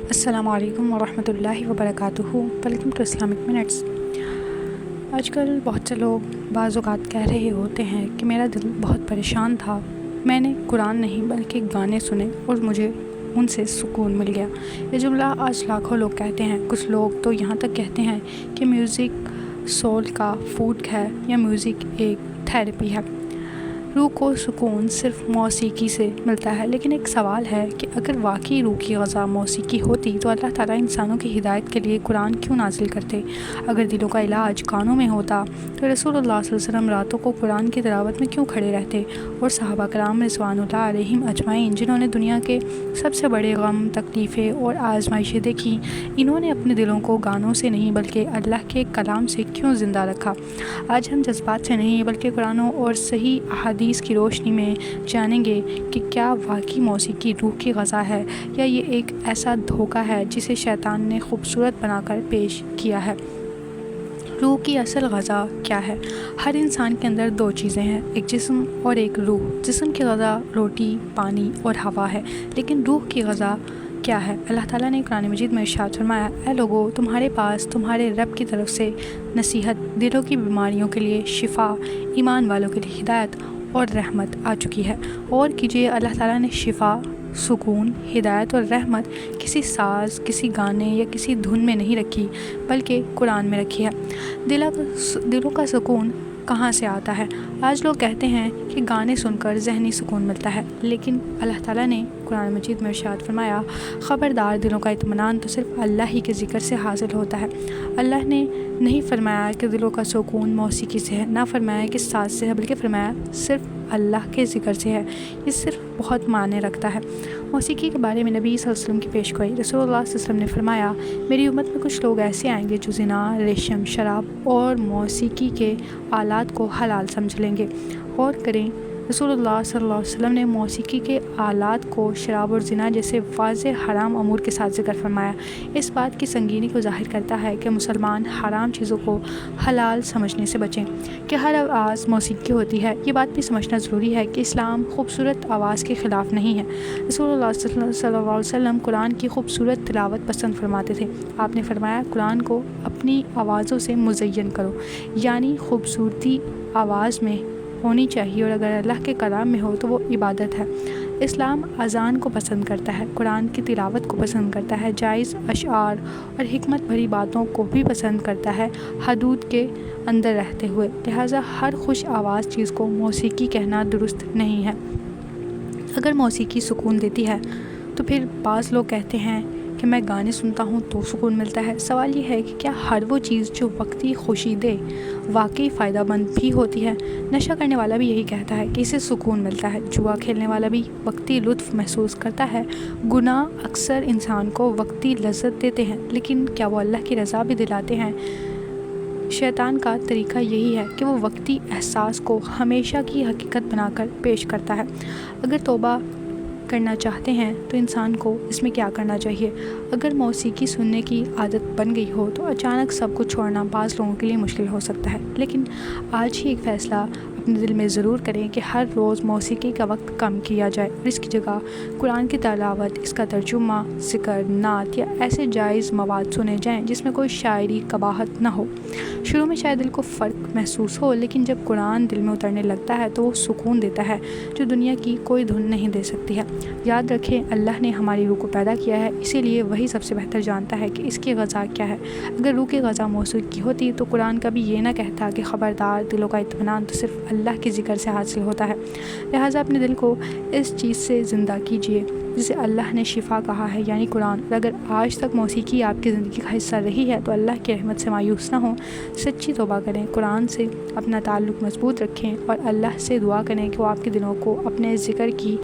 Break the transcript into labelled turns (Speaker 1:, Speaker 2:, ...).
Speaker 1: السلام علیکم ورحمۃ اللہ وبرکاتہ۔ Welcome to Islamic minutes. آج کل بہت سے لوگ بعض اوقات کہہ رہے ہوتے ہیں کہ میرا دل بہت پریشان تھا، میں نے قرآن نہیں بلکہ گانے سنے اور مجھے ان سے سکون مل گیا۔ یہ جملہ آج لاکھوں لوگ کہتے ہیں۔ کچھ لوگ تو یہاں تک کہتے ہیں کہ میوزک سول کا فوڈ ہے یا میوزک ایک تھیراپی ہے۔ روح کو سکون صرف موسیقی سے ملتا ہے، لیکن ایک سوال ہے کہ اگر واقعی روح کی غذا موسیقی ہوتی تو اللہ تعالیٰ انسانوں کی ہدایت کے لیے قرآن کیوں نازل کرتے؟ اگر دلوں کا علاج کانوں میں ہوتا تو رسول اللہ صلی اللہ علیہ وسلم راتوں کو قرآن کی تلاوت میں کیوں کھڑے رہتے؟ اور صحابہ کرام رضوان اللہ علیہم اجمعین، جنہوں نے دنیا کے سب سے بڑے غم، تکلیفیں اور آزمائشیں دیکھی، انہوں نے اپنے دلوں کو گانوں سے نہیں بلکہ اللہ کے کلام سے کیوں زندہ رکھا؟ آج ہم جذبات سے نہیں بلکہ قرآن اور صحیح احادیث کی روشنی میں جانیں گے کہ کیا واقعی موسیقی روح کی غذا ہے یا یہ ایک ایسا دھوکہ ہے جسے شیطان نے خوبصورت بنا کر پیش کیا ہے۔ روح کی اصل غذا کیا ہے؟ ہر انسان کے اندر دو چیزیں ہیں، ایک جسم اور ایک روح۔ جسم کی غذا روٹی، پانی اور ہوا ہے، لیکن روح کی غذا کیا ہے؟ اللہ تعالیٰ نے قرآن مجید میں ارشاد فرمایا، اے لوگو، تمہارے پاس تمہارے رب کی طرف سے نصیحت، دلوں کی بیماریوں کے لیے شفا، ایمان والوں کے لیے ہدایت اور رحمت آ چکی ہے۔ اور کیجیے، اللہ تعالیٰ نے شفا، سکون، ہدایت اور رحمت کسی ساز، کسی گانے یا کسی دھن میں نہیں رکھی بلکہ قرآن میں رکھی ہے۔ دلوں کا سکون کہاں سے آتا ہے؟ آج لوگ کہتے ہیں کہ گانے سن کر ذہنی سکون ملتا ہے، لیکن اللہ تعالیٰ نے قرآن مجید میں ارشاد فرمایا، خبردار، دلوں کا اطمینان تو صرف اللہ ہی کے ذکر سے حاصل ہوتا ہے۔ اللہ نے نہیں فرمایا کہ دلوں کا سکون موسیقی سے ہے، نہ فرمایا کہ ساز سے ہے، بلکہ فرمایا صرف اللہ کے ذکر سے ہے۔ یہ صرف بہت معنی رکھتا ہے۔ موسیقی کے بارے میں نبی صلی اللہ علیہ وسلم کی پیش گوئی، رسول اللہ صلی اللہ علیہ وسلم نے فرمایا، میری امت میں کچھ لوگ ایسے آئیں گے جو زنا، ریشم، شراب اور موسیقی کے آلات کو حلال سمجھ لیں گے۔ غور کریں، رسول اللہ صلی اللہ علیہ وسلم نے موسیقی کے آلات کو شراب اور زنا جیسے واضح حرام امور کے ساتھ ذکر فرمایا۔ اس بات کی سنگینی کو ظاہر کرتا ہے کہ مسلمان حرام چیزوں کو حلال سمجھنے سے بچیں کہ ہر آواز موسیقی ہوتی ہے۔ یہ بات بھی سمجھنا ضروری ہے کہ اسلام خوبصورت آواز کے خلاف نہیں ہے۔ رسول اللہ صلی اللہ علیہ وسلم قرآن کی خوبصورت تلاوت پسند فرماتے تھے۔ آپ نے فرمایا، قرآن کو اپنی آوازوں سے مزین کرو، یعنی خوبصورتی آواز میں ہونی چاہیے، اور اگر اللہ کے کلام میں ہو تو وہ عبادت ہے۔ اسلام اذان کو پسند کرتا ہے، قرآن کی تلاوت کو پسند کرتا ہے، جائز اشعار اور حکمت بھری باتوں کو بھی پسند کرتا ہے، حدود کے اندر رہتے ہوئے۔ لہٰذا ہر خوش آواز چیز کو موسیقی کہنا درست نہیں ہے۔ اگر موسیقی سکون دیتی ہے تو پھر بعض لوگ کہتے ہیں کہ میں گانے سنتا ہوں تو سکون ملتا ہے۔ سوال یہ ہے کہ کیا ہر وہ چیز جو وقتی خوشی دے واقعی فائدہ مند بھی ہوتی ہے؟ نشہ کرنے والا بھی یہی کہتا ہے کہ اسے سکون ملتا ہے، جوا کھیلنے والا بھی وقتی لطف محسوس کرتا ہے۔ گناہ اکثر انسان کو وقتی لذت دیتے ہیں، لیکن کیا وہ اللہ کی رضا بھی دلاتے ہیں؟ شیطان کا طریقہ یہی ہے کہ وہ وقتی احساس کو ہمیشہ کی حقیقت بنا کر پیش کرتا ہے۔ اگر توبہ کرنا چاہتے ہیں تو انسان کو اس میں کیا کرنا چاہیے؟ اگر موسیقی سننے کی عادت بن گئی ہو تو اچانک سب کچھ چھوڑنا بعض لوگوں کے لیے مشکل ہو سکتا ہے، لیکن آج ہی ایک فیصلہ اپنے دل میں ضرور کریں کہ ہر روز موسیقی کا وقت کم کیا جائے اور اس کی جگہ قرآن کی تلاوت، اس کا ترجمہ، ذکر، نعت یا ایسے جائز مواد سنے جائیں جس میں کوئی شاعری، قباحت نہ ہو۔ شروع میں شاید دل کو فرق محسوس ہو، لیکن جب قرآن دل میں اترنے لگتا ہے تو وہ سکون دیتا ہے جو دنیا کی کوئی دھن نہیں دے سکتی ہے۔ یاد رکھیں، اللہ نے ہماری روح کو پیدا کیا ہے، اسی لیے وہی سب سے بہتر جانتا ہے کہ اس کی غذا کیا ہے۔ اگر روح کی غذا موسیقی ہوتی تو قرآن کبھی یہ نہ کہتا کہ خبردار، دلوں کا اطمینان تو صرف اللہ کے ذکر سے حاصل ہوتا ہے۔ لہٰذا اپنے دل کو اس چیز سے زندہ کیجیے جسے اللہ نے شفا کہا ہے، یعنی قرآن۔ اور اگر آج تک موسیقی آپ کی زندگی کا حصہ رہی ہے تو اللہ کی رحمت سے مایوس نہ ہوں، سچی توبہ کریں، قرآن سے اپنا تعلق مضبوط رکھیں اور اللہ سے دعا کریں کہ وہ آپ کے دلوں کو اپنے ذکر کی